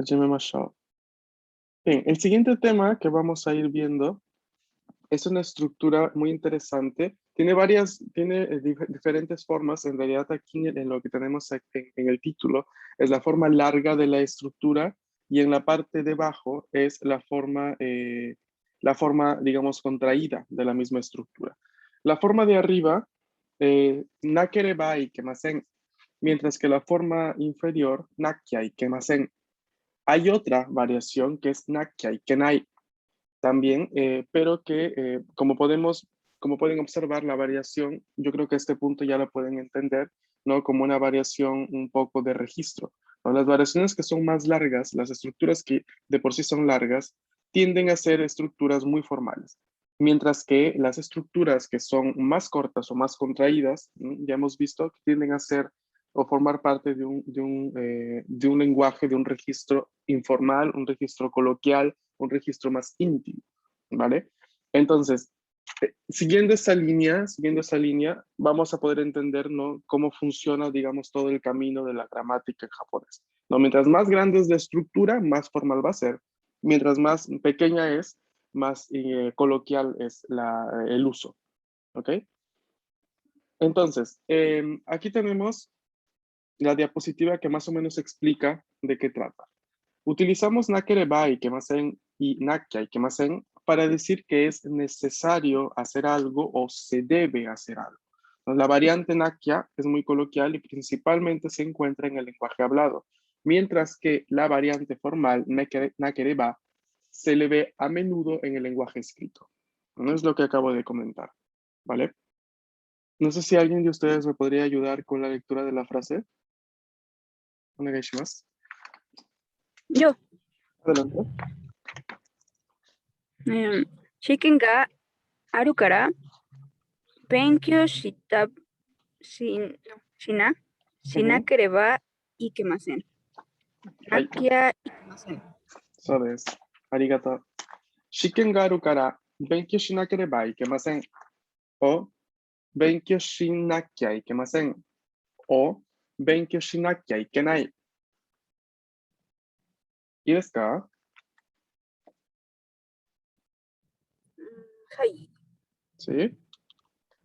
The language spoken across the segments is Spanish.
始めましょう. Bien, el siguiente tema que vamos a ir viendo es una estructura muy interesante. Tiene diferentes formas. En realidad aquí en lo que tenemos en el título es la forma larga de la estructura y en la parte de abajo es la forma, digamos, contraída de la misma estructura. La forma de arriba, nakerebai kemasen, mientras que la forma inferior, nakyai kemasen. Hay otra variación que es nakyai kenai también, pero que como pueden observar la variación, yo creo que a este punto ya la pueden entender, ¿no? Como una variación un poco de registro, ¿no? Las variaciones que son más largas, las estructuras que de por sí son largas, tienden a ser estructuras muy formales, mientras que las estructuras que son más cortas o más contraídas, ¿no? Ya hemos visto que tienden a ser o formar parte de un lenguaje, de un registro informal, un registro coloquial, un registro más íntimo, ¿vale? Entonces, siguiendo esa línea, vamos a poder entender, ¿no? Cómo funciona, digamos, todo el camino de la gramática en japonés, ¿no? Mientras más grande es la estructura, más formal va a ser. Mientras más pequeña es, más coloquial es el uso, ¿ok? Entonces, aquí tenemos la diapositiva que más o menos explica de qué trata. Utilizamos nakerebai kemasen y nakyai kemasen para decir que es necesario hacer algo o se debe hacer algo. La variante nakya es muy coloquial y principalmente se encuentra en el lenguaje hablado, mientras que la variante formal nakereba se le ve a menudo en el lenguaje escrito. No es lo que acabo de comentar, ¿vale? No sé si alguien de ustedes me podría ayudar con la lectura de la frase. Onegaishimasu. Yo, Adelante. 試験があるから勉強しなければいけません。なきゃいけません。そうです。ありがとう。試験があるから勉強しなければいけません。お、勉強しなきゃいけません。お、勉強しなきゃいけない。いいですか？はい。¿Sí?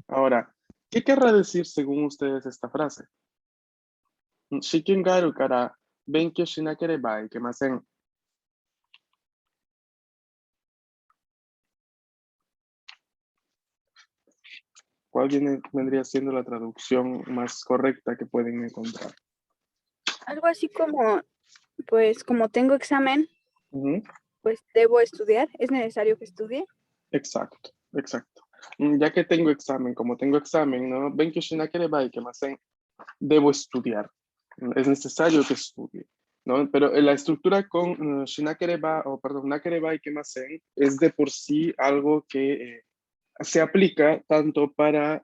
Ahora, ¿qué querrá decir según ustedes esta frase? 試験があるから勉強しなければいけません。¿Cuál vendría siendo la traducción más correcta que pueden encontrar? Algo así como, pues como tengo examen, Ujú. pues debo estudiar. ¿Es necesario que estudie? Exacto, exacto. Ya que tengo examen, como tengo examen, ¿no? Benkyou shi nakereba ikemasen. Debo estudiar. Es necesario que estudie, ¿no? Pero la estructura con shinakereba, o perdón, nakereba ikemasen es de por sí algo que se aplica tanto para,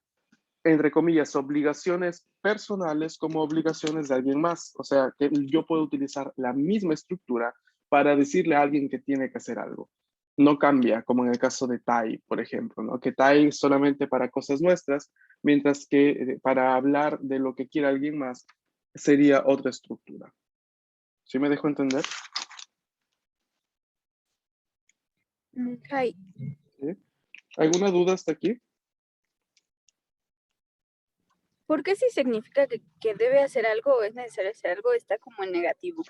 entre comillas, obligaciones personales como obligaciones de alguien más. O sea, que yo puedo utilizar la misma estructura para decirle a alguien que tiene que hacer algo. No cambia, como en el caso de Tai, por ejemplo, ¿no? Que Tai es solamente para cosas nuestras, mientras que para hablar de lo que quiera alguien más sería otra estructura. ¿Sí me dejo entender? はい。¿Sí? ¿Alguna duda hasta aquí? ¿Por qué si significa que debe hacer algo o es necesario hacer algo está como en negativo?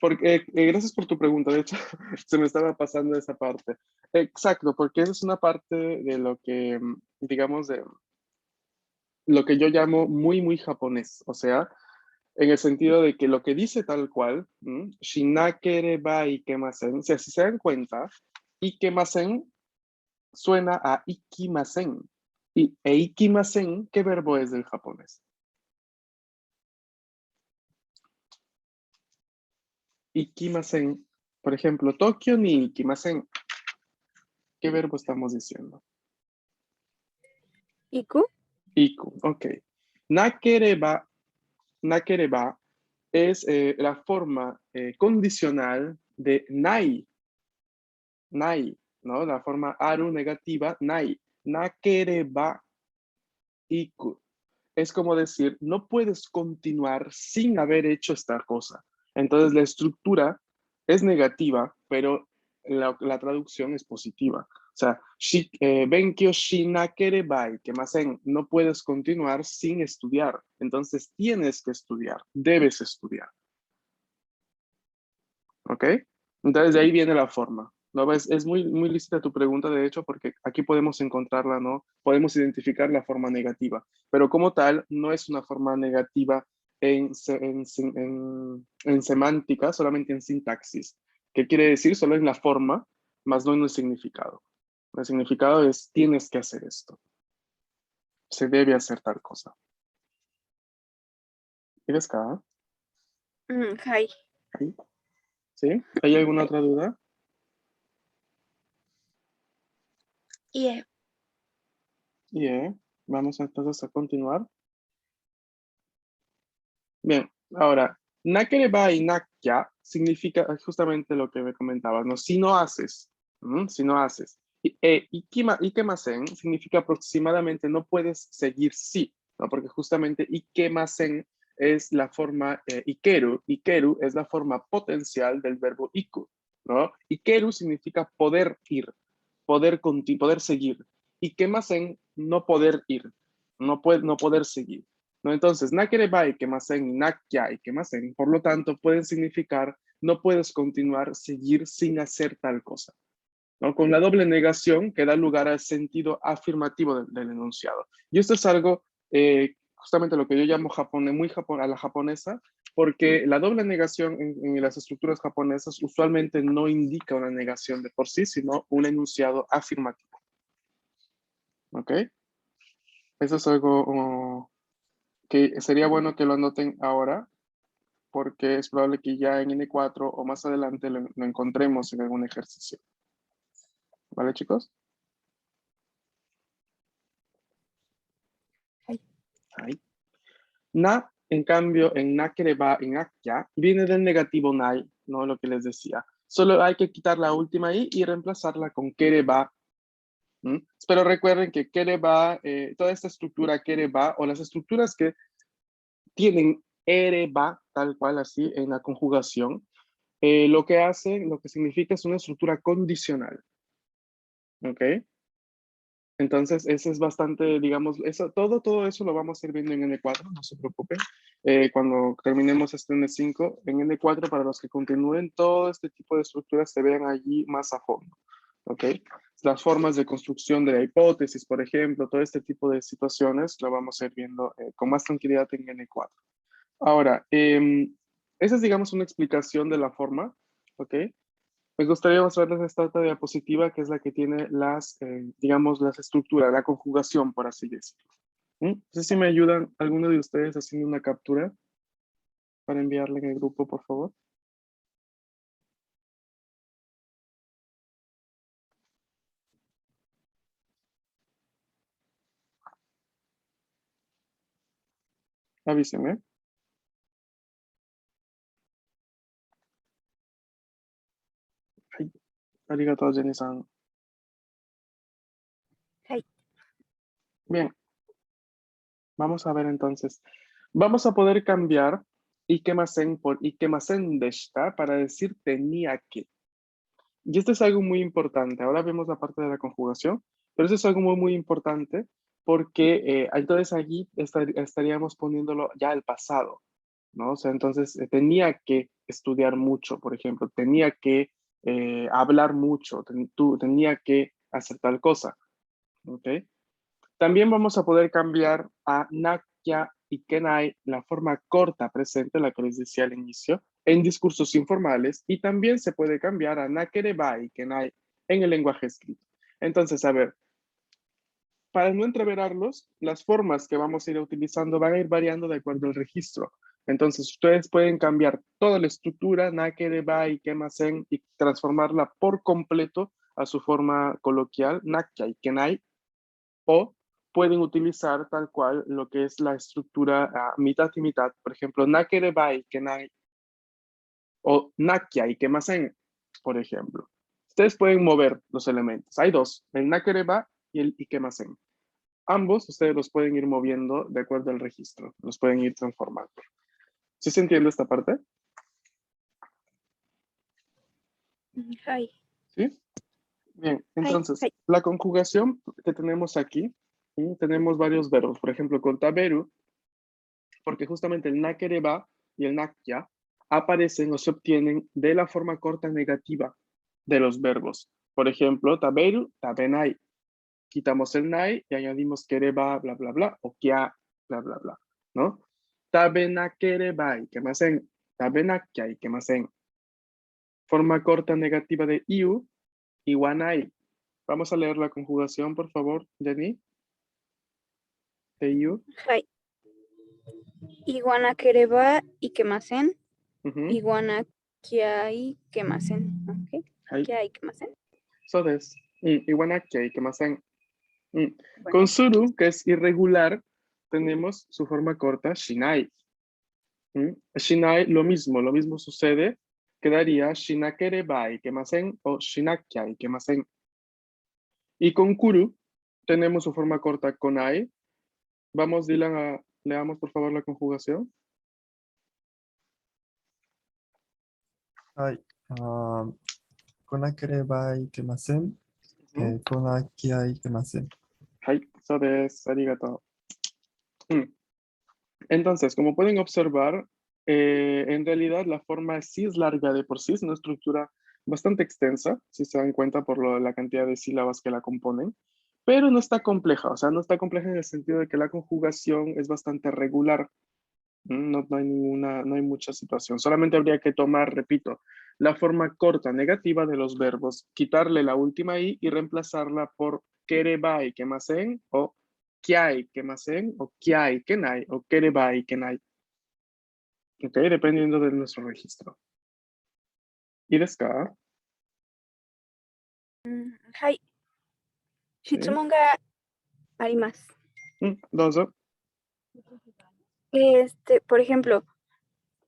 Porque, gracias por tu pregunta, de hecho, se me estaba pasando esa parte. Exacto, porque esa es una parte de lo que, digamos, de lo que yo llamo muy, muy japonés. O sea, en el sentido de que lo que dice tal cual, shinakereba ikemasen, o sea, si se dan cuenta, ikemasen suena a ikimasen. E ikimasen, ¿qué verbo es del japonés? Ikimasen, por ejemplo, Tokio ni ikimasen. ¿Qué verbo estamos diciendo? ¿Iku? Iku, ok. Nakereba, nakereba es la forma condicional de nai, nai, ¿no? La forma aru negativa, nai. Nakereba iku. Es como decir, no puedes continuar sin haber hecho esta cosa. Entonces la estructura es negativa, pero la traducción es positiva. O sea, benkyo shi nakerebai, que más en no puedes continuar sin estudiar. Entonces tienes que estudiar, debes estudiar. ¿Ok? Entonces de ahí viene la forma. ¿No? Es muy, muy lícita tu pregunta, de hecho, porque aquí podemos encontrarla, ¿no? Podemos identificar la forma negativa, pero como tal no es una forma negativa en semántica, solamente en sintaxis. ¿Qué quiere decir? Solo en la forma, más no en el significado. El significado es tienes que hacer esto. Se debe hacer tal cosa. ¿Quieres acá? Hi. ¿Sí? ¿Hay alguna otra duda? Yeah. Yeah. Vamos entonces a continuar. Bien, ahora, nakereba y nakya significa justamente lo que me comentabas, ¿no? Si no haces, si no haces. Ikemasen significa aproximadamente no puedes seguir sí, ¿no? Porque justamente ikemasen es la forma ikeru. Ikeru es la forma potencial del verbo iku, ¿no? Ikeru significa poder ir, poder seguir. Ikemasen, no poder ir, no poder seguir. ¿No? Entonces, nakerebai, kemasen, nakya y kemasen, por lo tanto, pueden significar no puedes continuar, seguir sin hacer tal cosa. ¿No? Con la doble negación que da lugar al sentido afirmativo del enunciado. Y esto es algo, justamente lo que yo llamo muy a la japonesa, porque la doble negación en las estructuras japonesas usualmente no indica una negación de por sí, sino un enunciado afirmativo. ¿Ok? Eso es algo que sería bueno que lo anoten ahora, porque es probable que ya en N4 o más adelante lo encontremos en algún ejercicio. ¿Vale, chicos? Hi. Ahí. Na, en cambio, en nakereba, en akya, viene del negativo nai, ¿no? Lo que les decía. Solo hay que quitar la última i y reemplazarla con kereba. Pero recuerden que kereba, toda esta estructura kereba, o las estructuras que tienen ereba, tal cual así, en la conjugación, lo que hace, lo que significa es una estructura condicional. ¿Ok? Entonces, eso es bastante, digamos, todo eso lo vamos a ir viendo en N4, no se preocupen. Cuando terminemos este N5, en N4, para los que continúen, todo este tipo de estructuras se vean allí más a fondo. ¿Ok? Las formas de construcción de la hipótesis, por ejemplo, todo este tipo de situaciones lo vamos a ir viendo con más tranquilidad en N4. Ahora, esa es, digamos, una explicación de la forma. ¿Ok? Me gustaría mostrarles esta otra diapositiva que es la que tiene digamos, las estructuras, la conjugación, por así decirlo. No sé si me ayudan alguno de ustedes haciendo una captura para enviarla en el grupo, por favor. Avísenme. Ay, arigatou, Jenny-san. Hi. Bien, vamos a ver entonces. Vamos a poder cambiar ikemasen por ikemasen deshita para decir tenía que. Y esto es algo muy importante. Ahora vemos la parte de la conjugación, pero eso es algo muy, muy importante porque entonces allí estaríamos poniéndolo ya al pasado, ¿no? O sea, entonces tenía que estudiar mucho, por ejemplo, tenía que hablar mucho, tenía que hacer tal cosa, ¿ok? También vamos a poder cambiar a nakya y kenai, la forma corta presente, la que les decía al inicio, en discursos informales, y también se puede cambiar a nakereba y kenai en el lenguaje escrito. Entonces, a ver, para no entreverarlos, las formas que vamos a ir utilizando van a ir variando de acuerdo al registro. Entonces, ustedes pueden cambiar toda la estructura, nakereba y kemasen, y transformarla por completo a su forma coloquial, nakya y kenai, o pueden utilizar tal cual lo que es la estructura mitad y mitad. Por ejemplo, nakerebai kenai o nakia y kemasen, por ejemplo. Ustedes pueden mover los elementos. Hay dos, el nakereba y el ikemasen. Ambos ustedes los pueden ir moviendo de acuerdo al registro. Los pueden ir transformando. ¿Sí se entiende esta parte? Hai. ¿Sí? Bien, Hai. entonces, Hai. la conjugación que tenemos aquí, ¿sí? Tenemos varios verbos. Por ejemplo, con taberu, porque justamente el nakereba y el nakya aparecen o se obtienen de la forma corta negativa de los verbos. Por ejemplo, taberu, tabenai. Quitamos el nai y añadimos kereba, bla, bla, bla, o kia, bla, bla, bla, ¿no? Tabenakerebai, que más en tabenakyai, que más en forma corta negativa de iu, iwanai. Vamos a leer la conjugación, por favor, Jenny, de iu. Hai. Iguanakereba ikemasen. Ujú. Iguanakiai kemasen. Ok. Hai. Kiai kemasen. So des. Iwanakyai, que más en. Con Bueno. suru, que es irregular, tenemos su forma corta, shinai. Shinai, lo mismo sucede, quedaría shinakerebai kemasen o shinakyai kemasen. Y con kuru tenemos su forma corta konai. Vamos, Dylan, leamos por favor la conjugación. はい。来なければいけません。Ujú. 来なきゃいけません。Hai, so des, arigato. Entonces, como pueden observar, en realidad la forma sí es larga de por sí, es una estructura bastante extensa, si se dan cuenta por la cantidad de sílabas que la componen, pero no está compleja, o sea, no está compleja en el sentido de que la conjugación es bastante regular. No hay no hay mucha situación, solamente habría que tomar, repito, la forma corta negativa de los verbos, quitarle la última i y reemplazarla por kerebai kemasen o kiai kemasen o kiai kenai o kerebai kenai. Ok, dependiendo de nuestro registro. ¿Y desu ka? Hai. Sí. 質問があります。Dozo. Por ejemplo,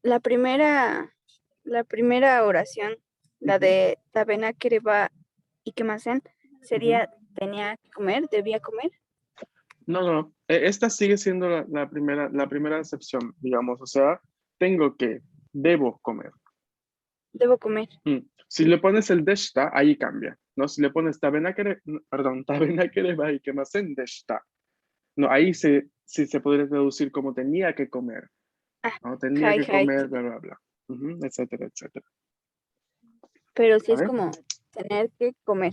la primera oración, la de Tabena Kereba y Kemasen, sería tenía que comer, debía comer. No. Esta sigue siendo la primera acepción, digamos. O sea, tengo que, debo comer. Debo comer. Si le pones el deshita, ahí cambia, ¿no? Si le pones tabenakere bai kemasen deshita, no, ahí sí se podría traducir como tenía que comer, Ah, ¿no? Tenía hai, que hai. comer, bla, bla, bla, etcétera, etcétera. Pero sí es ¿Vale? como tener que comer.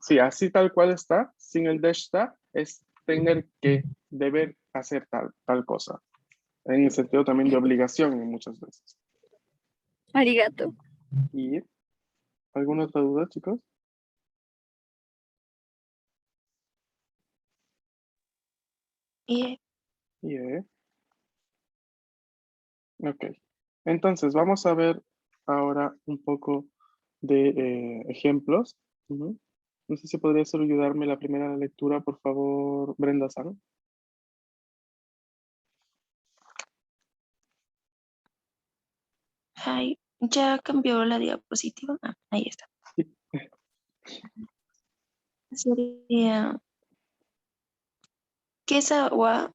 Sí, así tal cual está, sin el deshita, es tener que, deber hacer tal cosa. En el sentido también de obligación muchas veces. Arigato. ¿Y alguna otra duda, chicos? Y Ok. Entonces, vamos a ver ahora un poco de ejemplos. No sé si podría solo ayudarme la primera lectura, por favor, Brenda-san. Hi, ya cambió la diapositiva. Ahí está. Sería Kesa wa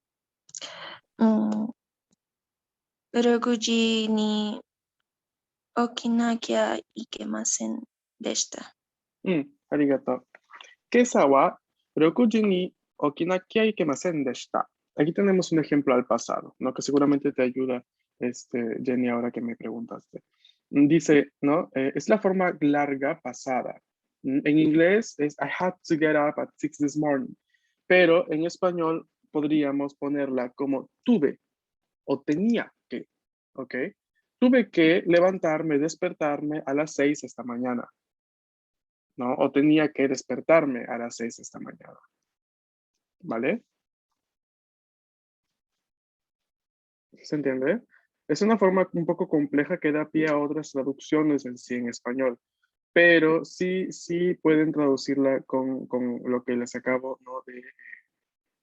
6時に起きなきゃいけませんでした。Arigato. Kesa wa 6時に起きなきゃいけませんでした. Aquí tenemos un ejemplo al pasado, ¿no? Que seguramente te ayuda, Jenny, ahora que me preguntaste. Dice, ¿no? Es la forma larga pasada. En inglés es I had to get up at 6 this morning. Pero en español podríamos ponerla como tuve o tenía que, ¿ok? Tuve que levantarme, despertarme a las 6 esta mañana, ¿no? O tenía que despertarme a las 6 esta mañana, ¿vale? ¿Se entiende? Es una forma un poco compleja que da pie a otras traducciones en sí en español, pero sí pueden traducirla con lo que les acabo, ¿no?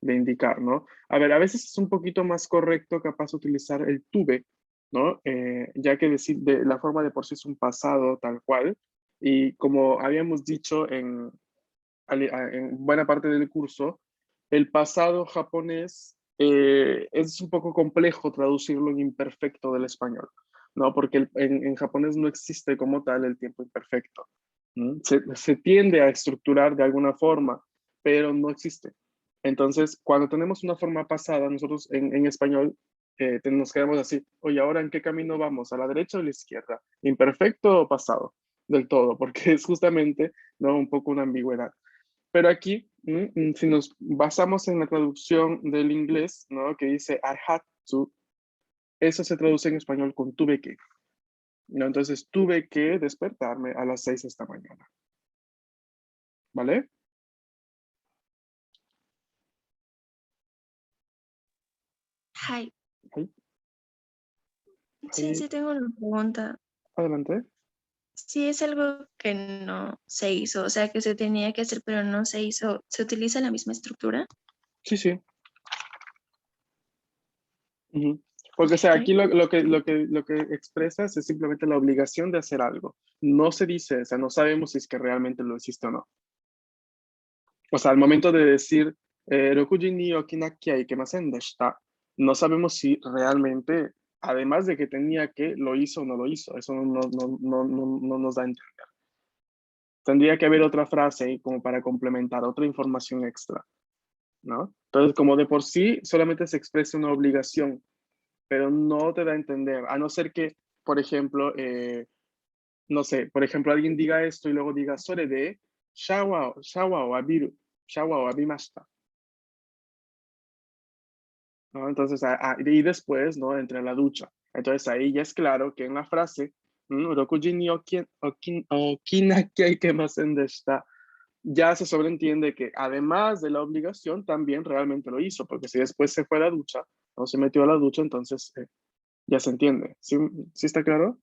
de indicar, ¿no? A ver, a veces es un poquito más correcto capaz utilizar el tuve, ¿no? Ya que decir de la forma de por sí es un pasado tal cual, y como habíamos dicho en buena parte del curso, el pasado japonés es un poco complejo traducirlo en imperfecto del español, ¿no? Porque en japonés no existe como tal el tiempo imperfecto. Se tiende a estructurar de alguna forma, pero no existe. Entonces, cuando tenemos una forma pasada, nosotros en español nos quedamos así, oye, ¿ahora en qué camino vamos? ¿A la derecha o a la izquierda? ¿Imperfecto o pasado? Del todo, porque es justamente, ¿no? Un poco una ambigüedad. Pero aquí, si nos basamos en la traducción del inglés, ¿no? Que dice I had to, eso se traduce en español con tuve que, ¿no? Entonces, tuve que despertarme a las 6 de esta mañana. ¿Vale? はい。はい。Sí, sí, tengo una pregunta. Adelante. Si es algo que no se hizo, o sea, que se tenía que hacer, pero no se hizo, ¿se utiliza la misma estructura? Sí, sí. Ujú. Porque, o sea, aquí lo que expresas es simplemente la obligación de hacer algo. No se dice, o sea, no sabemos si es que realmente lo hiciste o no. O sea, al momento de decir, Rokuji ni okinakia ikemasen deshita, no sabemos si realmente, además de que tenía que, lo hizo o no lo hizo. Eso no nos da a entender. Tendría que haber otra frase ahí como para complementar, otra información extra, ¿no? Entonces, como de por sí, solamente se expresa una obligación, pero no te da a entender, a no ser que, por ejemplo, no sé, por ejemplo, alguien diga esto y luego diga, sore de shawa o abiru, shawa o abimashita, ¿no? Entonces, y después, ¿no? Entre la ducha. Entonces, ahí ya es claro que en la frase, Rokuji ni okinakia ikemasen deshita, ya se sobreentiende que además de la obligación, también realmente lo hizo, porque si después se fue a la ducha, o se metió a la ducha, entonces ya se entiende. ¿Sí, ¿sí está claro?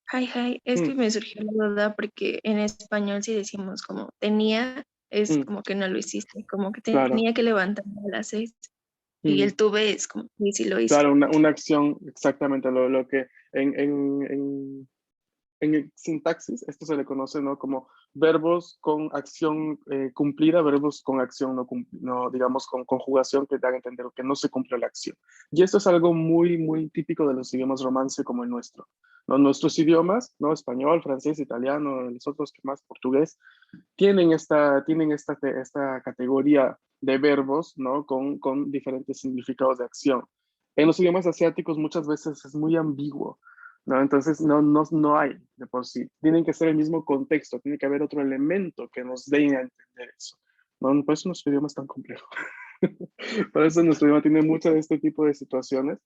Ay, es que Mm, me surgió la duda porque en español si decimos como tenía, es mm, como que no lo hiciste, como que claro. tenía que levantarme a las 6 y Mm. el tuve es como que sí lo hice. Claro, una acción, exactamente lo que en el sintaxis, esto se le conoce, ¿no? Como verbos con acción cumplida, verbos con acción no, digamos, con conjugación que dan a entender que no se cumplió la acción. Y esto es algo muy, muy típico de los idiomas romance como el nuestro, ¿no? Nuestros idiomas, ¿no? Español, francés, italiano, los otros que más, portugués, esta categoría de verbos, ¿no? Con diferentes significados de acción. En los idiomas asiáticos muchas veces es muy ambiguo, ¿no? Entonces no hay de por sí. Tienen que ser el mismo contexto, tiene que haber otro elemento que nos dé a entender eso, ¿no? Por eso nuestro idioma es tan complejo. Por eso nuestro idioma tiene mucho de este tipo de situaciones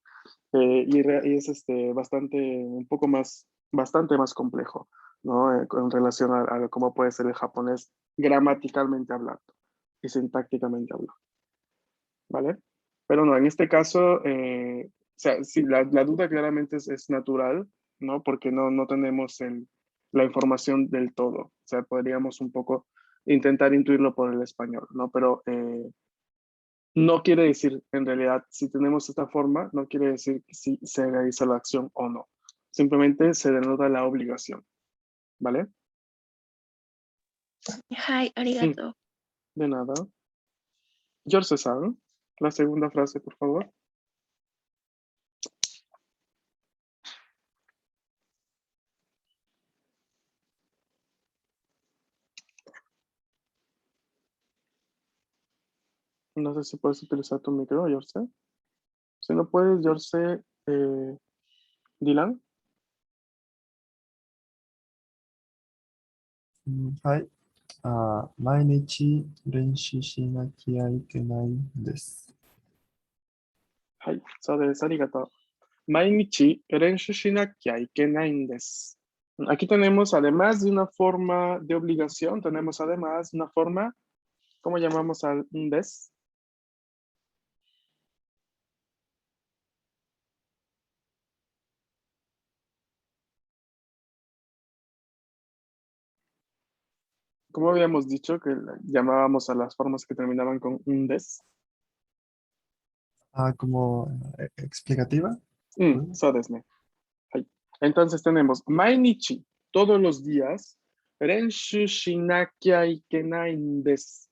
y es un poco más, bastante más complejo, ¿no? En relación a cómo puede ser el japonés gramaticalmente hablando y sintácticamente hablando, ¿vale? Pero no, en este caso, o sea, sí, la duda claramente es natural, ¿no? Porque no tenemos la información del todo. O sea, podríamos un poco intentar intuirlo por el español, ¿no? Pero no quiere decir, en realidad, si tenemos esta forma, no quiere decir que si se realiza la acción o no. Simplemente se denota la obligación, ¿vale? Ay, Mm, arigato. de nada. George-san, la segunda frase, por favor. No sé si puedes utilizar tu micro, George. Si no puedes, George, Dylan. はい。毎日練習しなきゃいけないんです。はい、そうです。ありがとう。毎日練習しなきゃいけないんです。Aquí tenemos, además de una forma de obligación, tenemos además una forma, ¿cómo llamamos al un des? ¿Cómo habíamos dicho que llamábamos a las formas que terminaban con un des? Como explicativa. So desu ne. Hai. Entonces tenemos mainichi, todos los días, renshu shinakia ikenai desu.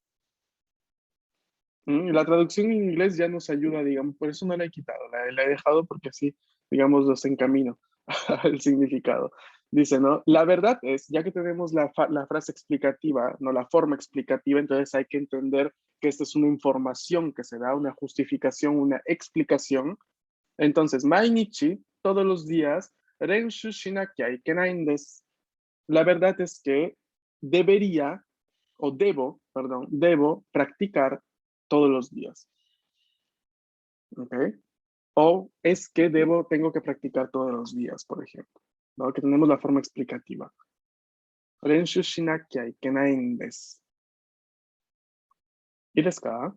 La traducción en inglés ya nos ayuda, digamos, por eso no la he quitado, la he dejado porque así, digamos, los encamino al significado. Dice, ¿no? La verdad es, ya que tenemos la frase explicativa, no la forma explicativa, entonces hay que entender que esta es una información que se da, una justificación, una explicación. Entonces, mainichi, todos los días, renshu shinakia ikenain desu. La verdad es que debería, o debo, perdón, debo practicar todos los días. ¿Ok? O es que tengo que practicar todos los días, por ejemplo. ¿No? Que tenemos la forma explicativa. Renshu shinakia ikenain desu. ¿Y desu ka?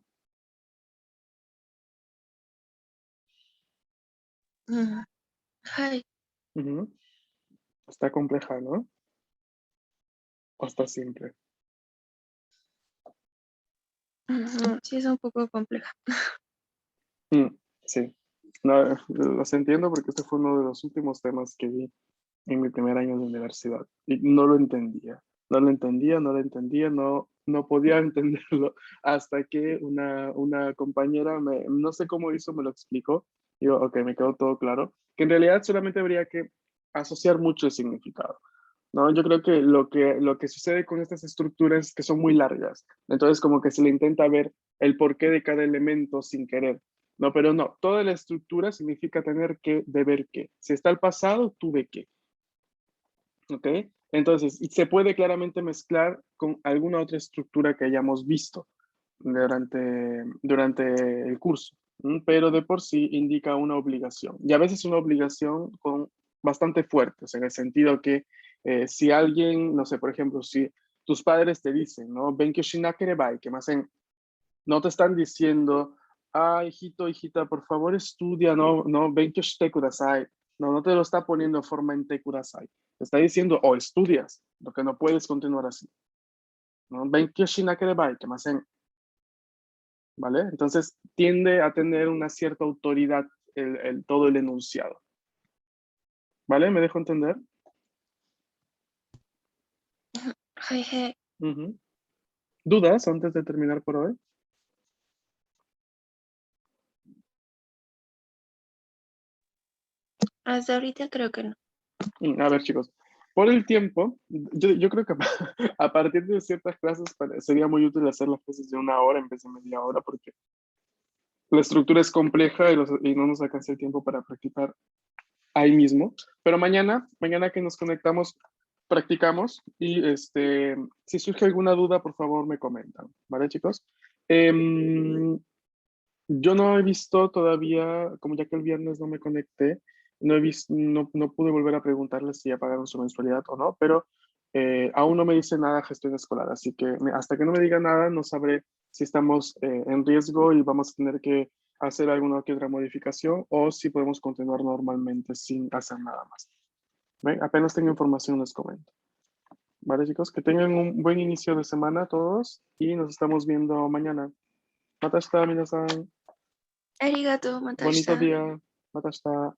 うん。はい。 Ujú. Está compleja, ¿no? O está simple. Sí, es un poco compleja. Sí. No, los entiendo porque este fue uno de los últimos temas que vi en mi primer año de universidad y no lo entendía. No lo entendía, no lo entendía, no podía entenderlo hasta que una compañera, no sé cómo hizo, me lo explicó. Y yo, ok, me quedó todo claro. Que en realidad solamente habría que asociar mucho el significado. ¿No? Yo creo que lo que sucede con estas estructuras es que son muy largas. Entonces, como que se le intenta ver el porqué de cada elemento sin querer. No, pero no, toda la estructura significa tener que, deber que. Si está el pasado, tuve que. ¿Ok? Entonces, y se puede claramente mezclar con alguna otra estructura que hayamos visto durante el curso, pero de por sí indica una obligación. Y a veces una obligación con bastante fuerte, o sea, en el sentido que si alguien, no sé, por ejemplo, si tus padres te dicen, ¿no? Benkyo shinakerebai, que más no te están diciendo, ah, hijito, hijita, por favor estudia, no, benkyo shite kudasai. No te lo está poniendo en forma en te kudasai. Te está diciendo, o estudias, lo que no puedes continuar así. ¿No? Benkyo shinakerebai, que más ¿vale? Entonces tiende a tener una cierta autoridad todo el enunciado. ¿Vale? ¿Me dejo entender? はいはい。 Ujú. ¿Dudas antes de terminar por hoy? Hasta ahorita creo que no. A ver, chicos, por el tiempo, yo creo que a partir de ciertas clases sería muy útil hacer las clases de 1 hora en vez de media hora, porque la estructura es compleja y no nos alcanza el tiempo para practicar ahí mismo. Pero mañana que nos conectamos, practicamos y si surge alguna duda, por favor me comentan, ¿vale, chicos? Yo no he visto todavía, como ya que el viernes no me conecté, no he visto, no pude volver a preguntarles si ya pagaron su mensualidad o no, pero aún no me dice nada gestión escolar, así que hasta que no me diga nada no sabré si estamos en riesgo y vamos a tener que hacer alguna que otra modificación o si podemos continuar normalmente sin hacer nada más. ¿Ven? Apenas tengo información les comento. Vale, chicos, que tengan un buen inicio de semana todos y nos estamos viendo mañana. Matashita, minasan. ありがとう。また明日。 Bonito día. Matashita.